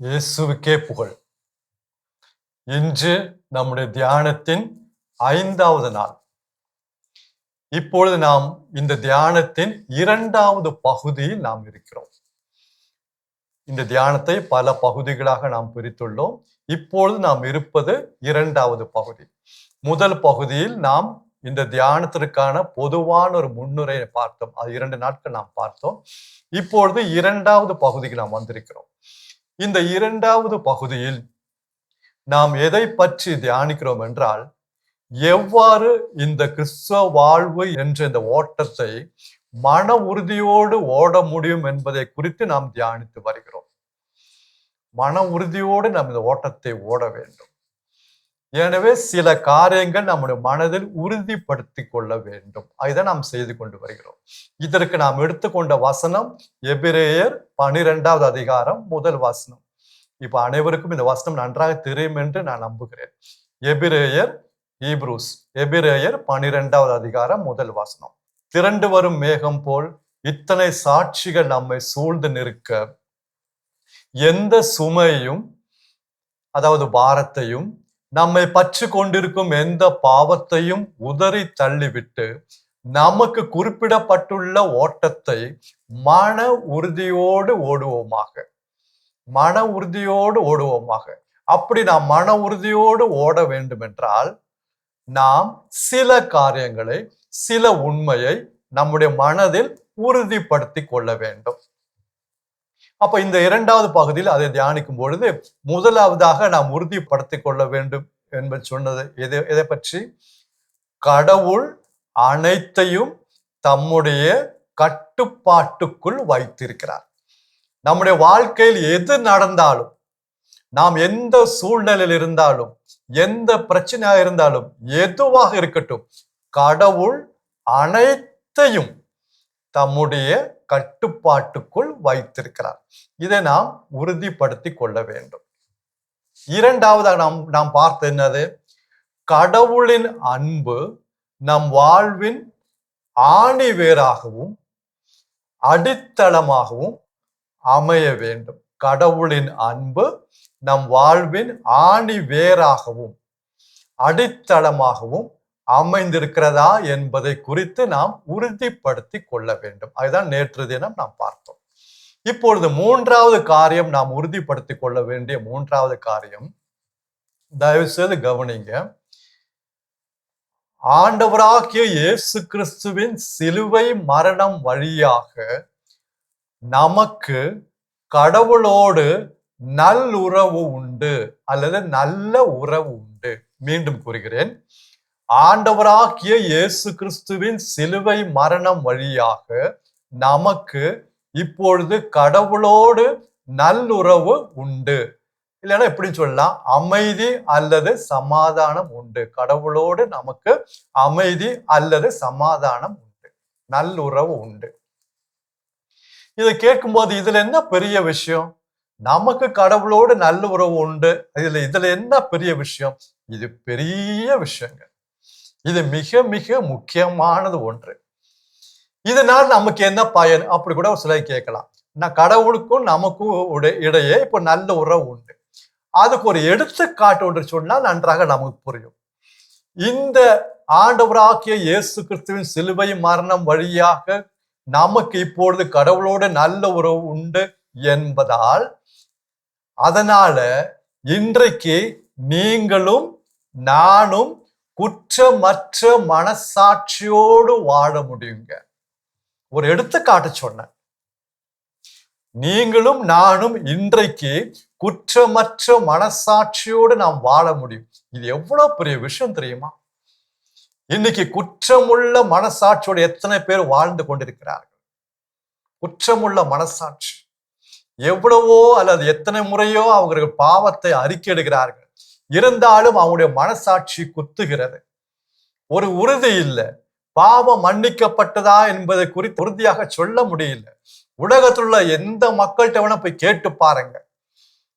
இயேசுவுக்கே புகழ். இன்று நம்முடைய தியானத்தின் 5வது நாள். இப்பொழுது நாம் இந்த தியானத்தின் 2வது பகுதியில் நாம் இருக்கிறோம். இந்த தியானத்தை பல பகுதிகளாக நாம் பிரித்துள்ளோம். இப்பொழுது நாம் இருப்பது 2வது பகுதி. முதல் பகுதியில் நாம் இந்த தியானத்திற்கான பொதுவான ஒரு முன்னுரையை பார்த்தோம். அது 2 நாட்கள் நாம் பார்த்தோம். இப்பொழுது 2வது பகுதிக்கு நாம் வந்திருக்கிறோம். இந்த 2வது பகுதியில் நாம் எதை பற்றி தியானிக்கிறோம் என்றால், எவ்வாறு இந்த கிறிஸ்தவ வாழ்வு என்ற இந்த ஓட்டத்தை மன உறுதியோடு ஓட முடியும் என்பதை குறித்து நாம் தியானித்து வருகிறோம். மன உறுதியோடு நாம் இந்த ஓட்டத்தை ஓட வேண்டும். எனவே சில காரியங்கள் நம்முடைய மனதில் உறுதிப்படுத்திக் கொள்ள வேண்டும். அதை நாம் செய்து கொண்டு வருகிறோம். இதற்கு நாம் எடுத்துக்கொண்ட வசனம் எபிரேயர் 12வது அதிகாரம் 1 வசனம். இப்ப அனைவருக்கும் இந்த வசனம் நன்றாக தெரியும் என்று நான் நம்புகிறேன். எபிரேயர் 12வது அதிகாரம் 1 வசனம். திரண்டு வரும் மேகம் போல் இத்தனை சாட்சிகள் நம்மை சூழ்ந்து நிற்க, எந்த சுமையும் அதாவது பாரத்தையும் நம்மை பற்றி கொண்டிருக்கும் எந்த பாவத்தையும் உதறி தள்ளிவிட்டு நமக்கு குறிப்பிடப்பட்டுள்ள ஓட்டத்தை மன உறுதியோடு ஓடுவோமாக. மன உறுதியோடு ஓடுவோமாக. அப்படி நாம் மன உறுதியோடு ஓட வேண்டும் என்றால், நாம் சில காரியங்களை, சில உண்மையை நம்முடைய மனதில் உறுதிப்படுத்தி கொள்ள வேண்டும். அப்ப இந்த 2வது பகுதியில் அதை தியானிக்கும் பொழுது, முதலாவதாக நாம் உறுதிப்படுத்திக் கொள்ள வேண்டும் என்பது சொன்னது எதை பற்றி? கடவுள் அனைத்தையும் தம்முடைய கட்டுப்பாட்டுக்குள் வைத்திருக்கிறார். நம்முடைய வாழ்க்கையில் எது நடந்தாலும், நாம் எந்த சூழ்நிலையில் இருந்தாலும், எந்த பிரச்சனையாக இருந்தாலும், எதுவாக இருக்கட்டும், கடவுள் அனைத்தையும் தம்முடைய கட்டுப்பாட்டுக்குள் வைத்திருக்கிறார். இதை நாம் உறுதிப்படுத்திக் கொள்ள வேண்டும். 2வதாக நாம் பார்த்த என்னது? கடவுளின் அன்பு நம் வாழ்வின் ஆணிவேராகவும் அடித்தளமாகவும் அமைய வேண்டும். கடவுளின் அன்பு நம் வாழ்வின் ஆணிவேராகவும் அடித்தளமாகவும் அமைந்திருக்கிறதா என்பதை குறித்து நாம் உறுதிப்படுத்தி கொள்ள வேண்டும். அதுதான் நேற்று தினம் நாம் பார்த்தோம். இப்பொழுது 3வது காரியம், நாம் உறுதிப்படுத்தி கொள்ள வேண்டிய 3வது காரியம், தயவு செய்து கவனிங்க. ஆண்டவராகிய இயேசு கிறிஸ்துவின் சிலுவை மரணம் வழியாக நமக்கு கடவுளோடு நல்லுறவு உண்டு அல்லது நல்ல உறவு உண்டு. மீண்டும் கூறுகிறேன், ஆண்டவராகிய இயேசு கிறிஸ்துவின் சிலுவை மரணம் வழியாக நமக்கு இப்பொழுது கடவுளோடு நல்லுறவு உண்டு. இல்லைன்னா எப்படி சொல்லலாம்? அமைதி அல்லது சமாதானம் உண்டு. கடவுளோடு நமக்கு அமைதி அல்லது சமாதானம் உண்டு, நல்லுறவு உண்டு. இதை கேட்கும்போது இதுல என்ன பெரிய விஷயம்? நமக்கு கடவுளோடு நல்ல உறவு உண்டு, இதுல என்ன பெரிய விஷயம்? இது பெரிய விஷயங்க. இது மிக மிக முக்கியமானது ஒன்று. இதனால் நமக்கு என்ன பயன் அப்படி கூட ஒரு சிலர் கேட்கலாம். கடவுளுக்கும் நமக்கும் இடையே இப்ப நல்ல உறவு உண்டு, அதுக்கு ஒரு எடுத்துக்காட்டு ஒன்று சொன்னால் நன்றாக நமக்கு புரியும். இந்த ஆண்டவராகிய இயேசு கிறிஸ்துவின் சிலுவை மரணம் வழியாக நமக்கு இப்பொழுது கடவுளோடு நல்ல உறவு உண்டு என்பதால், அதனால இன்றைக்கு நீங்களும் நானும் குற்றமற்ற மனசாட்சியோடு வாழ முடியுங்க. ஒரு எடுத்துக்காட்டு சொன்னேன். நீங்களும் நானும் இன்றைக்கு குற்றமற்ற மனசாட்சியோடு நாம் வாழ முடியும். இது எவ்வளவு பெரிய விஷயம் தெரியுமா? இன்னைக்கு குற்றமுள்ள மனசாட்சியோடு எத்தனை பேர் வாழ்ந்து கொண்டிருக்கிறார்கள்? குற்றமுள்ள மனசாட்சி எவ்வளவோ அல்லது எத்தனை முறையோ அவர்கள் பாவத்தை அறிக்கையிடுகிறார்கள். இருந்தாலும் அவங்களுடைய மனசாட்சி குத்துகிறது. ஒரு உறுதி இல்லை. பாவம் மன்னிக்கப்பட்டதா என்பதை குறித்து உறுதியாக சொல்ல முடியல. உலகத்தில் உள்ள எந்த மக்கள்கிட்ட வேணா போய் கேட்டு பாருங்க.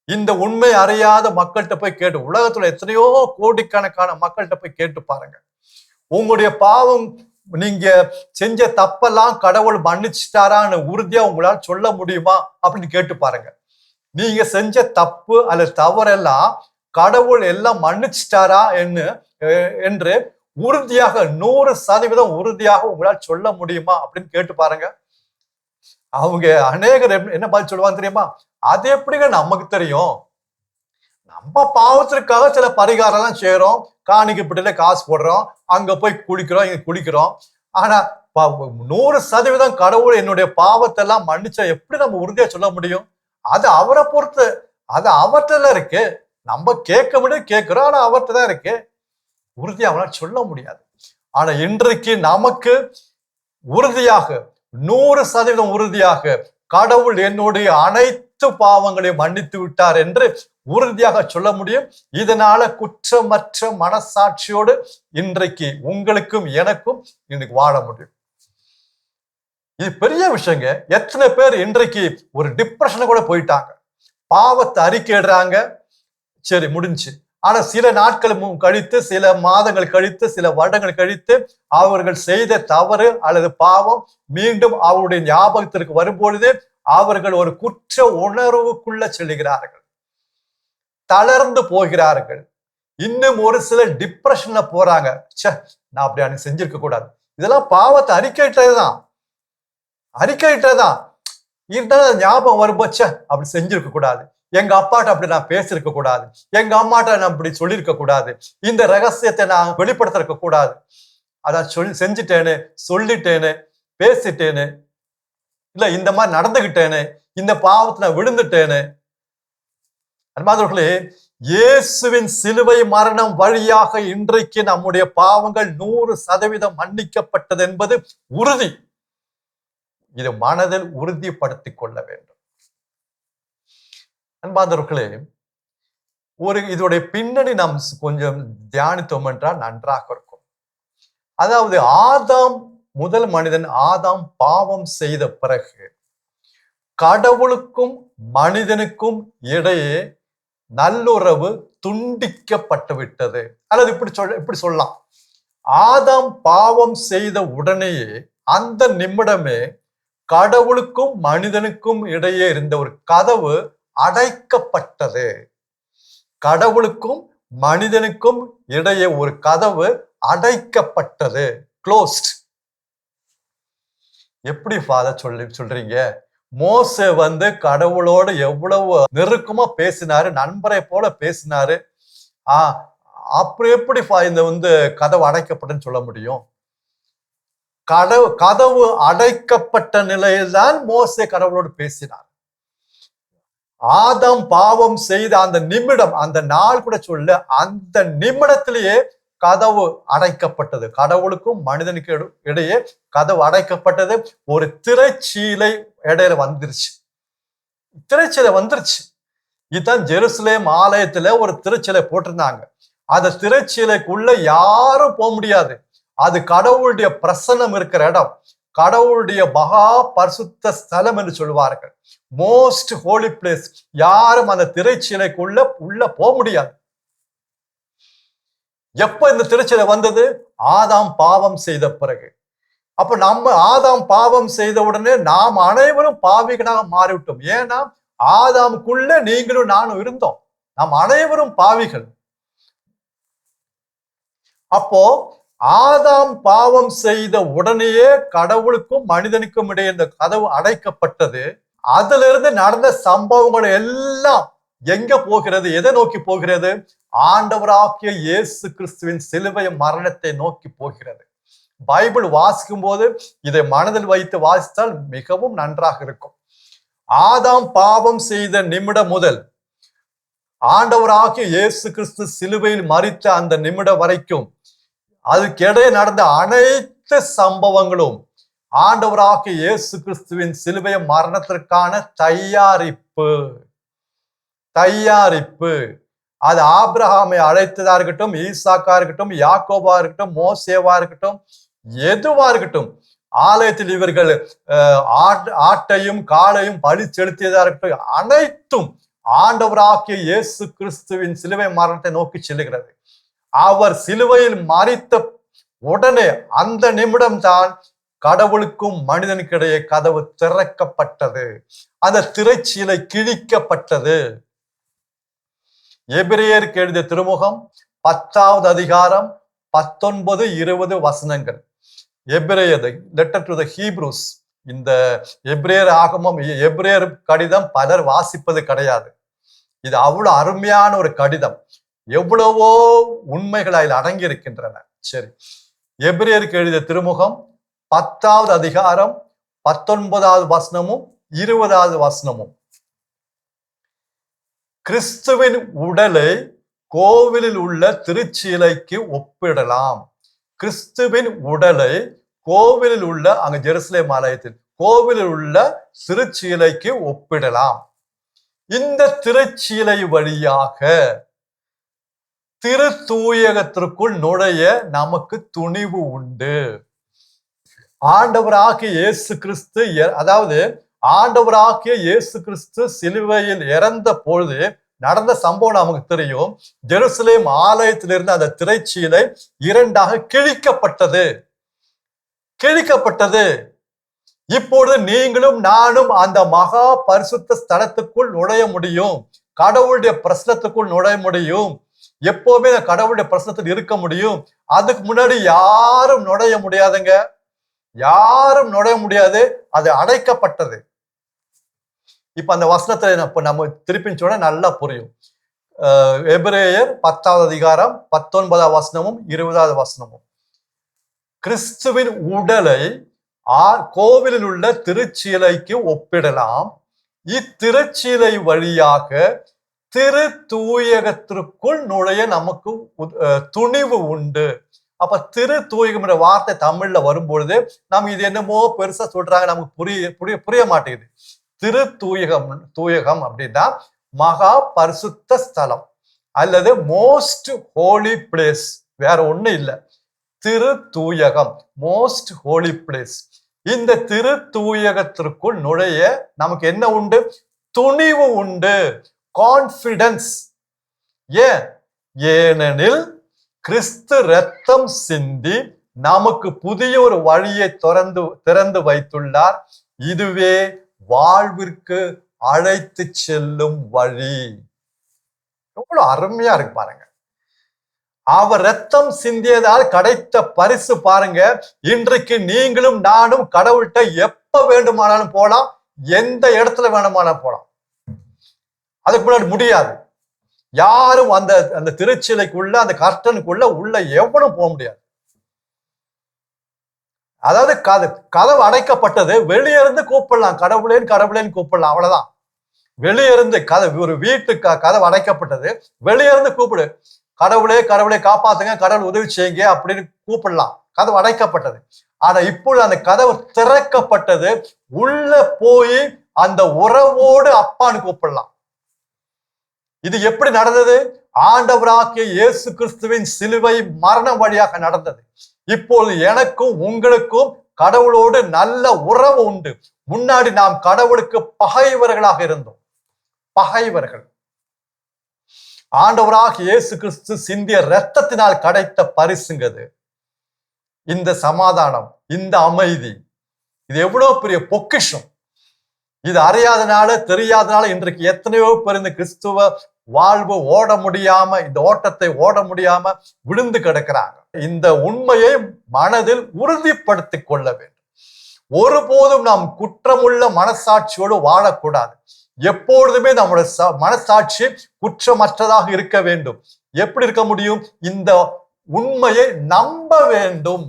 இந்த உண்மை அறியாத மக்கள்கிட்ட போய் கேட்டு, உலகத்துல எத்தனையோ கோடிக்கணக்கான மக்கள்கிட்ட போய் கேட்டு பாருங்க. உங்களுடைய பாவம், நீங்க செஞ்ச தப்பெல்லாம் கடவுள் மன்னிச்சிட்டாரான்னு உறுதியா உங்களால் சொல்ல முடியுமா அப்படின்னு கேட்டு பாருங்க. நீங்க செஞ்ச தப்பு அல்லது தவறெல்லாம் கடவுள் எல்லாம் மன்னிச்சிட்டாரா என்று உறுதியாக 100% உறுதியாக உங்களால் சொல்ல முடியுமா அப்படின்னு கேட்டு பாருங்க. அவங்க அநேகர் என்ன பதில் சொல்லுவாங்க தெரியுமா? அது எப்படிங்க நமக்கு தெரியும்? நம்ம பாவத்திற்காக சில பரிகாரம் எல்லாம் செய்யறோம், காணிக்கை பிடில காசு போடுறோம், அங்க போய் குளிக்கிறோம், இங்க குளிக்கிறோம். ஆனா 100% கடவுள் என்னுடைய பாவத்தை எல்லாம் மன்னிச்சா எப்படி நம்ம உறுதியா சொல்ல முடியும்? அது அவரை பொறுத்து, அது அவர்கிட்ட இருக்கு. நம்ம கேட்க முடியும், கேட்கிறோம். ஆனா அவர்கிட்ட தான் இருக்கு. உறுதியா அவனால் சொல்ல முடியாது. ஆனா இன்றைக்கு நமக்கு உறுதியாக 100% உறுதியாக கடவுள் என்னுடைய அனைத்து பாவங்களையும் மன்னித்து விட்டார் என்று உறுதியாக சொல்ல முடியும். இதனால குற்றமற்ற மனசாட்சியோடு இன்றைக்கு உங்களுக்கும் எனக்கும் இன்னைக்கு வாழ முடியும். இது பெரிய விஷயங்க. எத்தனை பேர் இன்றைக்கு ஒரு டிப்ரெஷனை கூட போயிட்டாங்க, பாவத்தை அறிக்கையிடுறாங்க, சரி முடிஞ்சு. ஆனா சில நாட்கள் கழித்து, சில மாதங்கள் கழித்து, சில வருடங்கள் கழித்து அவர்கள் செய்த தவறு அல்லது பாவம் மீண்டும் அவருடைய ஞாபகத்திற்கு வரும்பொழுது அவர்கள் ஒரு குற்ற உணர்வுக்குள்ள செல்லுகிறார்கள், தளர்ந்து போகிறார்கள். இன்னும் ஒரு சிலர் டிப்ரெஷன்ல போறாங்க. நான் அப்படி அன்னைக்கு செஞ்சிருக்க கூடாது. இதெல்லாம் பாவத்தை அறிக்கையிட்டதுதான், இருந்தாலும் ஞாபகம் வரும்போது அப்படி செஞ்சிருக்க கூடாது, எங்க அப்பாட்ட அப்படி நான் பேசியிருக்க கூடாது, எங்க அம்மாட்ட நான் அப்படி சொல்லியிருக்க கூடாது, இந்த ரகசியத்தை நான் வெளிப்படுத்திருக்க கூடாது, அதான் செஞ்சுட்டேன்னு, சொல்லிட்டேன்னு, பேசிட்டேன்னு, இல்ல இந்த மாதிரி நடந்துகிட்டேன்னு, இந்த பாவத்தை நான் விழுந்துட்டேன்னு. அன்பார்ந்தவர்களே, இயேசுவின் சிலுவை மரணம் வழியாக இன்றைக்கு நம்முடைய பாவங்கள் 100% மன்னிக்கப்பட்டது என்பது உறுதி. இதை மனதில் உறுதிப்படுத்திக் கொள்ள வேண்டும். அன்பார்ந்தவர்களே, இதோடைய பின்னணி நாம் கொஞ்சம் தியானித்தோம் என்றால் நன்றாக இருக்கும். அதாவது முதல் மனிதன் ஆதாம் பாவம் செய்த பிறகு கடவுளுக்கும் மனிதனுக்கும் இடையே நல்லுறவு துண்டிக்கப்பட்டு விட்டது. அல்லது இப்படி சொல்லலாம், ஆதாம் பாவம் செய்த உடனேயே அந்த நிமிடமே கடவுளுக்கும் மனிதனுக்கும் இடையே இருந்த ஒரு கதவு அடைக்கப்பட்டது. கடவுளுக்கும் மனிதனுக்கும் இடையே ஒரு கதவு அடைக்கப்பட்டது, க்ளோஸ்ட். எப்படி ஃபாதர் சொல்றீங்க? மோசே கடவுளோட எவ்வளவு நெருக்கமா பேசினாரு, நண்பரை போல பேசினாரு. அப்படி எப்படி இந்த கதவு அடைக்கப்பட்டன்னு சொல்ல முடியும்? கதவு அடைக்கப்பட்ட நிலையில்தான் மோசே கடவுளோடு பேசினார். ஆதாம் பாவம் செய்த அந்த நிமிடம், அந்த நாள் கூட சொல்ல, அந்த நிமிடத்திலேயே கதவு அடைக்கப்பட்டது. கடவுளுக்கும் மனிதனுக்கு இடையே கதவு அடைக்கப்பட்டது. ஒரு திரைச்சீலை இடையில வந்துருச்சு. இதுதான் ஜெருசலேம் ஆலயத்துல ஒரு திருச்சீலை போட்டிருந்தாங்க. அந்த திருச்சீலைக்குள்ள யாரும் போக முடியாது. அது கடவுளுடைய பிரசன்னம் இருக்கிற இடம், கடவுளுடைய மகா பரிசுத்த ஸ்தலம் என்று சொல்வார்கள், மோஸ்ட் ஹோலி பிளேஸ். யாரும் அந்த திரைச்சீலைக்குள்ள போக முடியாது. எப்ப இந்த திரைச்சீலை வந்தது? ஆதாம் பாவம் செய்த பிறகு. அப்ப ஆதாம் பாவம் செய்த உடனே நாம் அனைவரும் பாவிகளாக மாறிவிட்டோம். ஏன்னா ஆதாமுக்குள்ள நீங்களும் நானும் இருந்தோம். நாம் அனைவரும் பாவிகள். அப்போ ஆதாம் பாவம் செய்த உடனேயே கடவுளுக்கும் மனிதனுக்கும் இடையே இந்த கதவு அடைக்கப்பட்டது. அதுல இருந்து நடந்த சம்பவங்கள் எல்லாம் எங்க போகிறது? எதை நோக்கி போகிறது? ஆண்டவராகிய இயேசு கிறிஸ்துவின் சிலுவை மரணத்தை நோக்கி போகிறது. பைபிள் வாசிக்கும் போது இதை மனதில் வைத்து வாசித்தால் மிகவும் நன்றாக இருக்கும். ஆதாம் பாவம் செய்த நிமிடம் முதல் ஆண்டவராகிய இயேசு கிறிஸ்து சிலுவையில் மரித்த அந்த நிமிடம் வரைக்கும் அதுக்கிடையே நடந்த அனைத்து சம்பவங்களும் ஆண்டவராகிய இயேசு கிறிஸ்துவின் சிலுவை மரணத்திற்கான தயாரிப்பு. அது ஆபிரகாமை அழைத்ததா இருக்கட்டும், ஈசாக்கா இருக்கட்டும், யாக்கோபா இருக்கட்டும், மோசேவா இருக்கட்டும், எதுவா இருக்கட்டும், ஆலயத்தில் இவர்கள் ஆட்டையும் காளையும் பலி செலுத்தியதா இருக்கட்டும், அனைத்தும் ஆண்டவராகிய இயேசு கிறிஸ்துவின் சிலுவை மரணத்தை நோக்கி செல்லுகிறது. அவர் சிலுவையில் மரித்த உடனே அந்த நிமிடம் தான் கடவுளுக்கும் மனிதனுக்கிடையே கதவு திறக்கப்பட்டது. அந்த திரைச்சீலை கிழிக்கப்பட்டது. எபிரேயருக்கு எழுதிய திருமுகம் 10வது அதிகாரம் 19, 20 வசனங்கள். எபிரேயர் லெட்டர் டு த ஹீப்ரூஸ். இந்த எபிரேயர் ஆகமம், எபிரேயர் கடிதம் பலர் வாசிப்பது கிடையாது. இது அவ்வளவு அருமையான ஒரு கடிதம். எவ்வளவோ உண்மைகள் அதில் அடங்கி இருக்கின்றன. சரி, எபிரேயருக்கு எழுதிய திருமுகம் 10வது அதிகாரம் 19வது வசனமும் 20வது வசனமும். கிறிஸ்துவின் உடலை கோவிலில் உள்ள திருச்சீலைக்கு ஒப்பிடலாம். கிறிஸ்துவின் உடலை கோவிலில் உள்ள, அங்க ஜெருசலேம் ஆலயத்தில் கோவிலில் உள்ள திருச்சீலைக்கு ஒப்பிடலாம். இந்த திருச்சீலை வழியாக திரு தூயகத்திற்குள் நுழைய நமக்கு துணிவு உண்டு. ஆண்டவராகிய இயேசு கிறிஸ்து, அதாவது ஆண்டவராகிய இயேசு கிறிஸ்து சிலுவையில் இறந்த பொழுது நடந்த சம்பவம் நமக்கு தெரியும். ஜெருசலேம் ஆலயத்திலிருந்து அந்த திரைச்சீலை 2ஆக கிழிக்கப்பட்டது. இப்பொழுது நீங்களும் நானும் அந்த மகா பரிசுத்த ஸ்தலத்துக்குள் நுழைய முடியும். கடவுளுடைய பிரசனத்துக்குள் நுழைய முடியும். எப்பவுமே கடவுளுடைய பிரசனத்தில் இருக்க முடியும். அதுக்கு முன்னாடி யாரும் நுழைய முடியாதுங்க. யாரும் நுழைய முடியாது. அது அடைக்கப்பட்டது. இப்ப அந்த வசனத்தை நம்ம திருப்பி சொன்னா நல்லா புரியும். எபிரேயர் 10வது அதிகாரம் 19வது வசனமும் 20வது வசனமும். கிறிஸ்துவின் உடலை கோவிலில் உள்ள திருச்சீலைக்கு ஒப்பிடலாம். இத்திருச்சீலை வழியாக திரு தூயகத்திற்குள் நுழைய நமக்கு துணிவு உண்டு. அப்ப திரு தூயகம் என்ற வார்த்தை தமிழ்ல வரும்பொழுது நம்ம இது என்னமோ பெருசா சொல்றாங்க, நமக்கு புரிய மாட்டேங்குது. திரு தூயகம் அப்படின்னா மகா பரிசுத்த ஸ்தலம் அல்லது மோஸ்ட் ஹோலி பிளேஸ். வேற ஒண்ணு இல்லை. திரு தூயகம், மோஸ்ட் ஹோலி பிளேஸ். இந்த திரு தூயகத்திற்குள் நுழைய நமக்கு என்ன உண்டு? துணிவு உண்டு, கான்பிடன்ஸ். ஏனெனில் கிறிஸ்து ரத்தம் சிந்தி நமக்கு புதிய ஒரு வழியை திறந்து வைத்துள்ளார். இதுவே வாழ்விற்கு அழைத்து செல்லும் வழி. எவ்வளவு அருமையா இருக்கு பாருங்க. அவர் ரத்தம் சிந்தியதால் கிடைத்த பரிசு பாருங்க. இன்றைக்கு நீங்களும் நானும் கடவுள்கிட்ட எப்ப வேண்டுமானாலும் போலாம், எந்த இடத்துல வேண்டுமானாலும் போலாம். அதுக்கு முன்னாடி முடியாது. யாரும் அந்த திருச்சிலைக்குள்ள, அந்த கர்டனுக்குள்ள உள்ள எவனும் போக முடியாது. அதாவது கதவு அடைக்கப்பட்டது. வெளியே இருந்து கூப்பிடலாம், கடவுளேன்னு கூப்பிடலாம், அவ்வளவுதான். வெளியே இருந்து ஒரு வீட்டுக்கு கதவு அடைக்கப்பட்டது. வெளியே இருந்து கூப்பிடு, கடவுளே காப்பாத்துங்க, கடவுள் உதவி செய்யுங்க அப்படின்னு கூப்பிடலாம். கதவு அடைக்கப்பட்டது. ஆனா இப்பொழுது அந்த கதவு திறக்கப்பட்டது. உள்ள போய் அந்த உறவோடு அப்பான்னு கூப்பிடலாம். இது எப்படி நடந்தது? ஆண்டவராகிய இயேசு கிறிஸ்துவின் சிலுவை மரணம் வழியாக நடந்தது. இப்பொழுது எனக்கும் உங்களுக்கும் கடவுளோடு நல்ல உறவு உண்டு. முன்னாடி நாம் கடவுளுக்கு பகைவர்களாக இருந்தோம். பகைவர்கள். ஆண்டவராகிய இயேசு கிறிஸ்து சிந்திய இரத்தத்தினால் கிடைத்த பரிசுங்கிறது இந்த சமாதானம், இந்த அமைதி. இது எவ்வளவு பெரிய பொக்கிஷம். இது அறியாதனால, தெரியாதனால இன்றைக்கு எத்தனையோ பேர் இந்த கிறிஸ்துவ வாழ்வு ஓட முடியாம, இந்த ஓட்டத்தை ஓட முடியாம விழுந்து கிடக்கிறாங்க. இந்த உண்மையை மனதில் உறுதிப்படுத்திக் கொள்ள வேண்டும். ஒருபோதும் நாம் குற்றமுள்ள மனசாட்சியோடு வாழக்கூடாது. எப்பொழுதுமே நம்முடைய மனசாட்சி குற்றமற்றதாக இருக்க வேண்டும். எப்படி இருக்க முடியும்? இந்த உண்மையை நம்ப வேண்டும்.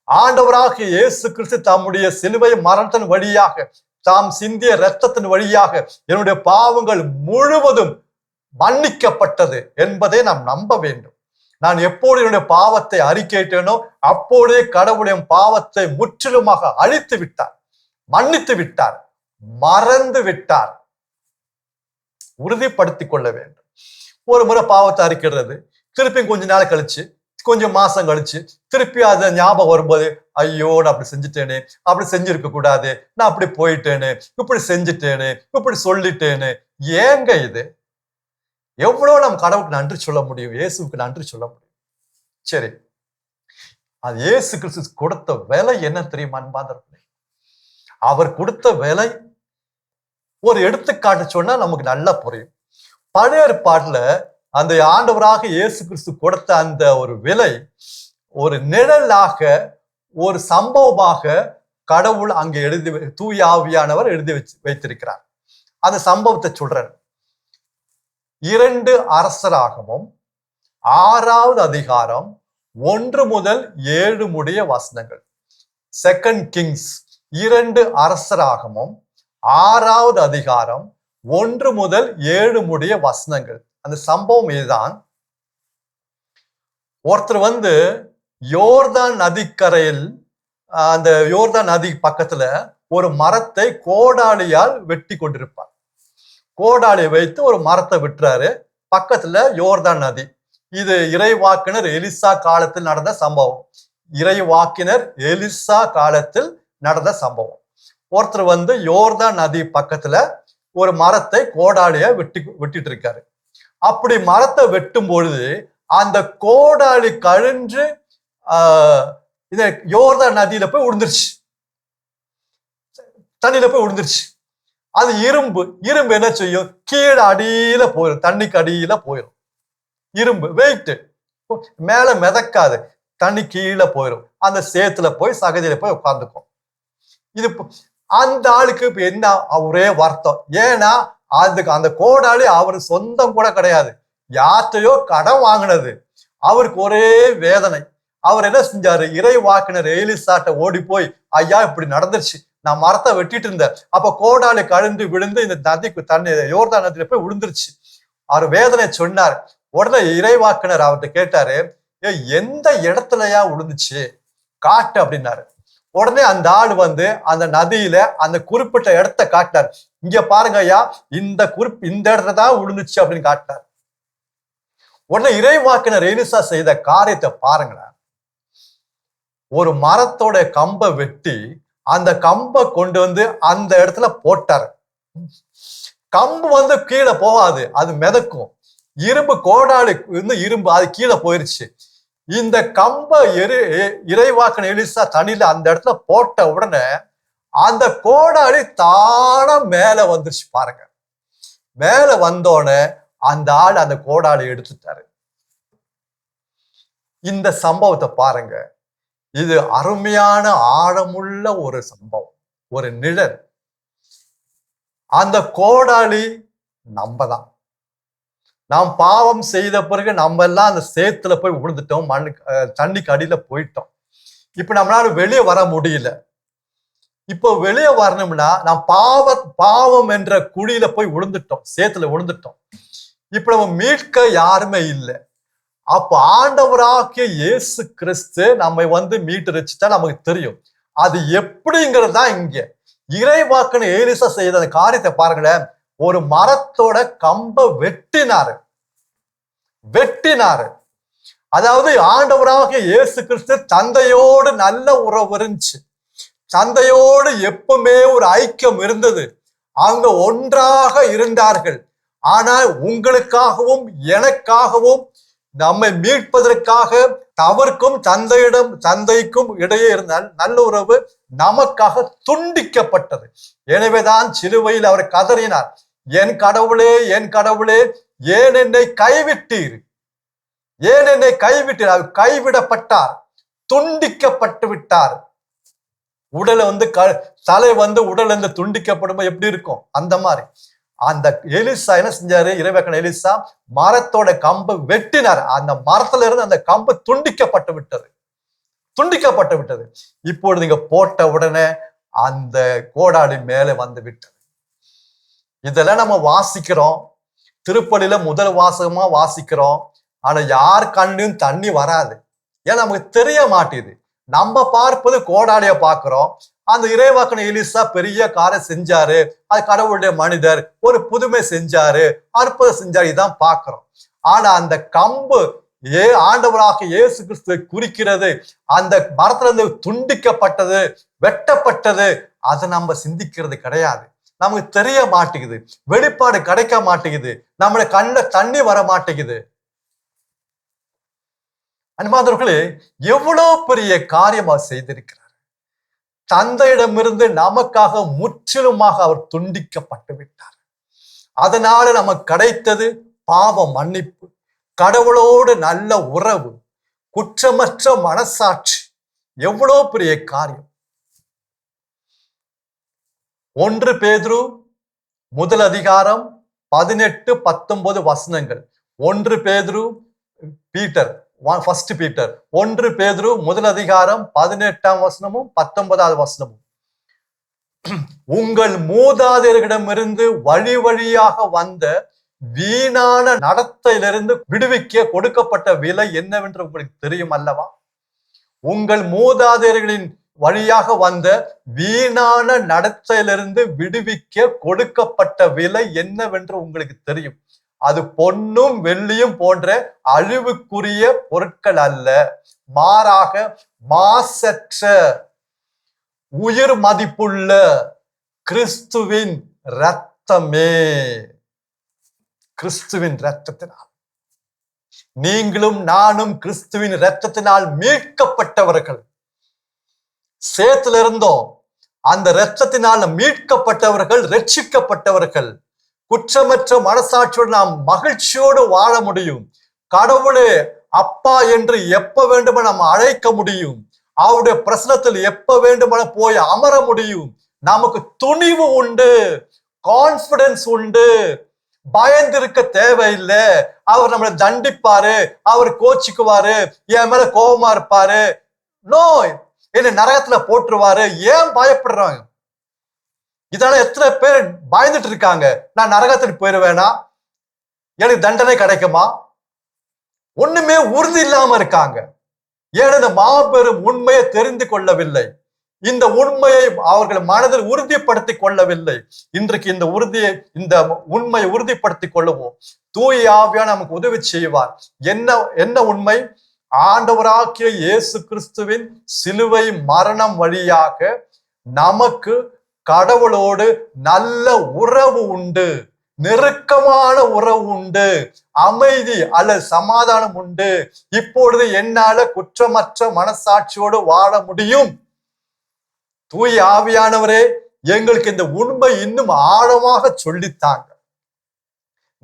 ஆண்டவராகிய இயேசு கிறிஸ்து தம்முடைய சிலுவை மரணத்தின் வழியாக, தாம் சிந்திய இரத்தத்தின் வழியாக என்னுடைய பாவங்கள் முழுவதும் மன்னிக்கப்பட்டது என்பதை நாம் நம்ப வேண்டும். நான் எப்போது என்னுடைய பாவத்தை அறிக்கையிட்டேனோ அப்போதே கடவுளுடைய பாவத்தை முற்றிலுமாக அழித்து விட்டார், மன்னித்து விட்டார், மறந்து விட்டார். உறுதிப்படுத்திக் கொள்ள வேண்டும். ஒரு முறை பாவத்தை அறிக்கிறது, திருப்பி கொஞ்ச நாள் கழிச்சு, கொஞ்சம் மாசம் கழிச்சு திருப்பி அதை ஞாபகம் வரும்போது, ஐயோ நான் அப்படி செஞ்சுட்டேனே, அப்படி செஞ்சிருக்க கூடாது, நான் அப்படி போயிட்டேனே, இப்படி செஞ்சுட்டேனே, இப்படி சொல்லிட்டேனே. ஏங்க இது? எவ்வளவு நம்ம கடவுளுக்கு நன்றி சொல்ல முடியும், இயேசுக்கு நன்றி சொல்ல முடியும். சரி, அது இயேசு கிறிஸ்து கொடுத்த விலை என்ன தெரியுமா அன்பார்ந்தவர்களே? அவர் கொடுத்த விலை ஒரு எடுத்துக்காட்டு சொன்னா நமக்கு நல்லா புரியும். பழைய ஏற்பாட்டுல அந்த ஆண்டவராக இயேசு கிறிஸ்து கொடுத்த அந்த ஒரு விலை ஒரு நிழலாக, ஒரு சம்பவமாக கடவுள் அங்கே தூய ஆவியானவர் எழுதி வைத்திருக்கிறார். அந்த சம்பவத்தை சொல்றேன். 2 அரசராகமும் 6வது அதிகாரம் 1 முதல் 7 முடிய வசனங்கள். 2 கிங்ஸ் 2 அரசராகமும் 6வது அதிகாரம் 1 முதல் 7 முடிய வசனங்கள். அந்த சம்பவம் இதுதான். ஒருத்தர் யோர்தான் நதிக்கரையில், அந்த யோர்தான் நதி பக்கத்துல ஒரு மரத்தை கோடாலியால் வெட்டி கொண்டிருப்பார். கோடாலியை வைத்து ஒரு மரத்தை விட்டுறாரு. பக்கத்துல யோர்தான் நதி. இது இறைவாக்கினர் எலிசா காலத்தில் நடந்த சம்பவம். இறைவாக்கினர் எலிசா காலத்தில் நடந்த சம்பவம். ஒருத்தர் யோர்தான் நதி பக்கத்துல ஒரு மரத்தை கோடாலிய வெட்டிட்டு இருக்காரு. அப்படி மரத்தை வெட்டும் பொழுது அந்த கோடாலி கழிஞ்சு இந்த யோர்தான் நதியில போய் விழுந்துருச்சு, தண்ணியில போய் விழுந்துருச்சு. அது இரும்பு. இரும்பு என்ன செய்யும்? கீழே அடியில போயிடும், தண்ணிக்கு அடியில போயிடும். இரும்பு வெயிட் மேல மிதக்காது, தண்ணி கீழே போயிடும். அந்த சேத்துல போய் சகதியில போய் உட்கார்ந்துக்கும். இது அந்த ஆளுக்கு இப்ப என்ன ஒரே வருத்தம். ஏன்னா அதுக்கு அந்த கோடாலி அவரு சொந்தம் கூட கிடையாது, யார்கிட்டயோ கடன் வாங்கினது. அவருக்கு ஒரே வேதனை. அவர் என்ன செஞ்சாரு? இறைவாக்கினர் எலிசாட்ட ஓடி போய், ஐயா இப்படி நடந்துருச்சு, நான் மரத்தை வெட்டிட்டு இருந்தேன், அப்ப கோடாலி கழிந்து விழுந்து இந்த நதிக்கு தண்ணி யோர்தான் நதியில போய் விழுந்துருச்சு. அவர் வேதனை சொன்னார். உடனே இறைவாக்கினர் அவர்கிட்ட கேட்டாரு, எந்த இடத்துலயா விழுந்துச்சு காட்டு அப்படின்னாரு. உடனே அந்த ஆள் அந்த நதியில அந்த குறிப்பிட்ட இடத்த காட்டினார். இங்க பாருங்க ஐயா, இந்த இடத்துல தான் விழுந்துச்சு அப்படின்னு காட்டினார். உடனே இறைவாக்கினர் எலிசா செய்த காரியத்தை பாருங்களேன். ஒரு மரத்தோட கம்பை வெட்டி அந்த கம்பை கொண்டு அந்த இடத்துல போட்டாரு. கம்பு கீழே போகாது, அது மிதக்கும். இரும்பு கோடாலி இரும்பு அது கீழே போயிருச்சு. இந்த கம்பை இறைவாக்கினர் எலிசா தண்ணியில அந்த இடத்துல போட்ட உடனே அந்த கோடாலி தானா மேல வந்துருச்சு. பாருங்க, மேல வந்தோடனே அந்த ஆள் அந்த கோடாலி எடுத்துட்டாரு. இந்த சம்பவத்தை பாருங்க. இது அருமையான ஆழமுள்ள ஒரு சம்பவம், ஒரு நிழல். அந்த கோடாலி நம்பதான். நாம் பாவம் செய்த பிறகு நம்ம எல்லாம் அந்த சேத்துல போய் விழுந்துட்டோம், தண்ணிக்கு அடியில போயிட்டோம். இப்ப நம்மளால வெளியே வர முடியல. இப்போ வெளியே வரணும்னா நாம் பாவம் என்ற குழியில போய் விழுந்துட்டோம், சேத்துல விழுந்துட்டோம். இப்ப நம்ம மீட்க யாருமே இல்லை. அப்ப ஆண்டவராகிய இயேசு கிறிஸ்து நம்மை மீட்டு ரசித்தா நமக்கு தெரியும். அது எப்படிங்கிறது தான் இங்க இறைவாக்கினர் எலிசா செய்த அந்த காரியத்தை பாருங்களேன். ஒரு மரத்தோட கம்பை வெட்டினாரு. அதாவது ஆண்டவராகிய இயேசு கிறிஸ்து தந்தையோடு நல்ல உறவு இருந்துச்சு. தந்தையோடு எப்பவுமே ஒரு ஐக்கியம் இருந்தது. அவங்க ஒன்றாக இருந்தார்கள். ஆனால் உங்களுக்காகவும் எனக்காகவும் நம்மை மீட்பதற்காக அவருக்கும் தந்தைக்கும் இடையே இருந்த நல்ல உறவு நமக்காக துண்டிக்கப்பட்டது. எனவேதான் சிலுவையில் அவர் கதறினார், என் கடவுளே, என் கடவுளே, ஏன் என்னை கைவிட்டீர்? ஏன் என்னை கைவிட்டீர்? அவர் கைவிடப்பட்டார், துண்டிக்கப்பட்டு விட்டார். உடலை தலை உடல் துண்டிக்கப்படும் எப்படி இருக்கும்? அந்த மாதிரி அந்த எலிசா என்ன செஞ்சாரு? இறைவாக்கினர் எலிசா மரத்தோட கம்பை வெட்டினார். அந்த மரத்துல இருந்து அந்த கம்பு துண்டிக்கப்பட்டு விட்டது. இப்பொழுது நீங்க போட்ட உடனே அந்த கோடாலி மேலே விட்டது. இதெல்லாம் நம்ம வாசிக்கிறோம், திருப்பலியில முதல் வாசகமா வாசிக்கிறோம். ஆனா யார் கண்ணிலும் தண்ணி வராது. ஏன்னா நமக்கு தெரிய மாட்டேது. நம்ம பார்ப்பது கோடாலிய பார்க்கிறோம். அந்த இறைவாக்கினர் எலிசா பெரிய காரியம் செஞ்சாரு, அது கடவுளுடைய மனிதர், ஒரு புதுமை செஞ்சாரு, அற்புதம் செஞ்சாரு, இதான் பார்க்கிறோம். ஆனா அந்த கம்பு ஆண்டவராக இயேசு கிறிஸ்துவை குறிக்கிறது. அந்த மரத்துல இருந்து துண்டிக்கப்பட்டது, வெட்டப்பட்டது, அதை நம்ம சிந்திக்கிறது கிடையாது. நமக்கு தெரிய மாட்டேங்குது, வெளிப்பாடு கிடைக்க மாட்டேங்குது, நம்மளோட கண்ணுல தண்ணி வர மாட்டேங்குது. அன்பார்ந்தவர்களே, எவ்வளவு பெரிய காரியம் அவர் செய்திருக்கிறார். தந்தையிடமிருந்து நமக்காக முற்றிலுமாக அவர் துண்டிக்கப்பட்டு விட்டார். அதனால நமக்கு கிடைத்தது பாவ மன்னிப்பு, கடவுளோடு நல்ல உறவு, குற்றமற்ற மனசாட்சி. எவ்வளவு பெரிய காரியம். 1 பேதுரு முதல் அதிகாரம் 18-19 வசனங்கள். 1 பேதுரு பீட்டர் 1 பேதுரு முதல் அதிகாரம் 18ஆம் வசனமும் 19வது வசனமும். உங்கள் மூதாதையர்களிடமிருந்து வழி வழியாக வந்த வீணான நடத்தையிலிருந்து விடுவிக்க கொடுக்கப்பட்ட விலை என்னவென்று உங்களுக்கு தெரியும் அல்லவா? உங்கள் மூதாதையர்களின் வழியாக வந்த வீணான நடத்தையிலிருந்து விடுவிக்க கொடுக்கப்பட்ட விலை என்னவென்று உங்களுக்கு தெரியும். அது பொன்னும் வெள்ளியும் போன்ற அழிவுக்குரிய பொருட்கள் அல்ல, மாறாக மாசற்ற உயிர் மதிப்புள்ள கிறிஸ்துவின் இரத்தமே. கிறிஸ்துவின் இரத்தத்தினால் நீங்களும் நானும் கிறிஸ்துவின் இரத்தத்தினால் மீட்கப்பட்டவர்கள். சேத்துல இருந்தோம், அந்த இரத்தத்தினால் மீட்கப்பட்டவர்கள், ரட்சிக்கப்பட்டவர்கள். குற்றமற்ற மனசாட்சியோடு நாம் மகிழ்ச்சியோடு வாழ முடியும். கடவுளே அப்பா என்று எப்ப வேண்டுமோ நாம் அழைக்க முடியும். அவருடைய பிரசனத்தில் எப்ப வேண்டுமென போய் அமர முடியும். நமக்கு துணிவு உண்டு, கான்பிடன்ஸ் உண்டு. பயந்திருக்க தேவையில்லை. அவர் நம்மளை தண்டிப்பாரு, அவர் கோச்சிக்குவாரு, என் மேல கோபமா இருப்பாரு, நோ, என்ன நரகத்துல போட்டுருவாரு. ஏன் பயப்படுறாங்க? இதனால எத்தனை பேர் பயந்துட்டு இருக்காங்க. நான் நரகத்துக்கு போயிருவேனா, எனக்கு தண்டனை கிடைக்குமா, ஒண்ணுமே உறுதி இல்லாம இருக்காங்க. ஏன்னா இந்த மாபெரும் உண்மையை தெரிந்து கொள்ளவில்லை. இந்த உண்மையை அவர்கள் மனதில் உறுதிப்படுத்தி கொள்ளவில்லை. இன்றைக்கு இந்த உண்மையை உறுதிப்படுத்திக் கொள்ளுவோம். தூய ஆவியானவர் நமக்கு உதவி செய்வார். என்ன உண்மை? ஆண்டவராகிய இயேசு கிறிஸ்துவின் சிலுவை மரணம் வழியாக நமக்கு கடவுளோடு நல்ல உறவு உண்டு, நெருக்கமான உறவு உண்டு, அமைதி அல்லது சமாதானம் உண்டு. இப்பொழுது என்னால குற்றமற்ற மனசாட்சியோடு வாழ முடியும். தூய ஆவியானவரே, எங்களுக்கு இந்த உண்மை இன்னும் ஆழமாக சொல்லித்தாங்க.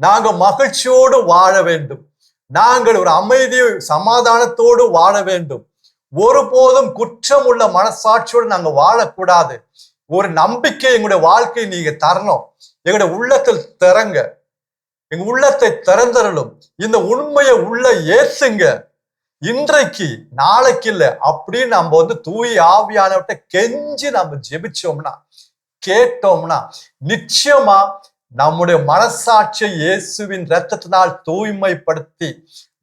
நாங்க மகிழ்ச்சியோடு வாழ வேண்டும். நாங்கள் ஒரு அமைதி சமாதானத்தோடு வாழ வேண்டும். ஒருபோதும் குற்றம் உள்ள மனசாட்சியோடு நாங்க வாழக்கூடாது. ஒரு நம்பிக்கை எங்களுடைய வாழ்க்கையை நீங்க தரணும். எங்களுடைய உள்ளத்தில் திறங்க, எங்க உள்ளத்தை திறந்தரலும். இந்த உண்மையை உள்ள ஏசுங்க. இன்றைக்கு நாளைக்கு இல்லை அப்படின்னு நம்ம தூய ஆவியானவர்கிட்ட கெஞ்சி நம்ம ஜெபிச்சோம்னா, கேட்டோம்னா, நிச்சயமா நம்முடைய மனசாட்சியை இயேசுவின் இரத்தத்தினால் தூய்மைப்படுத்தி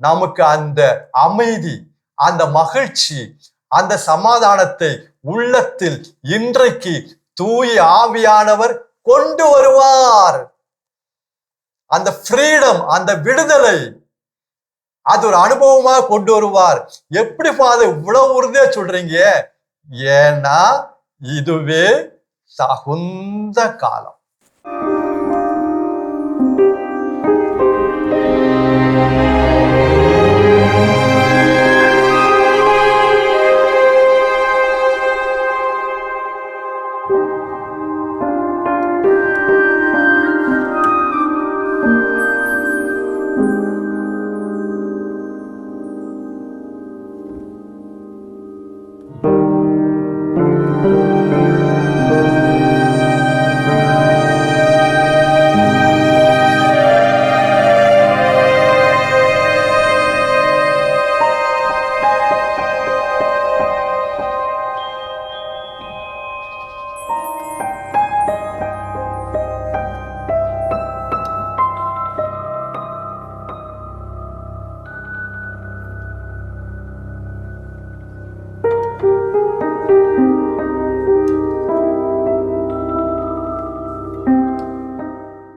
நமக்கு அந்த அமைதி, அந்த மகிழ்ச்சி, அந்த சமாதானத்தை உள்ளத்தில் இன்றைக்கு தூய ஆவியானவர் கொண்டு வருவார். அந்த ஃப்ரீடம், அந்த விடுதலை, அது ஒரு அனுபவமாக கொண்டு வருவார். எப்படி ஃபாதர் இவ்வளவு உறுதியா சொல்றீங்க? ஏன்னா இதுவே தகுந்த காலம்.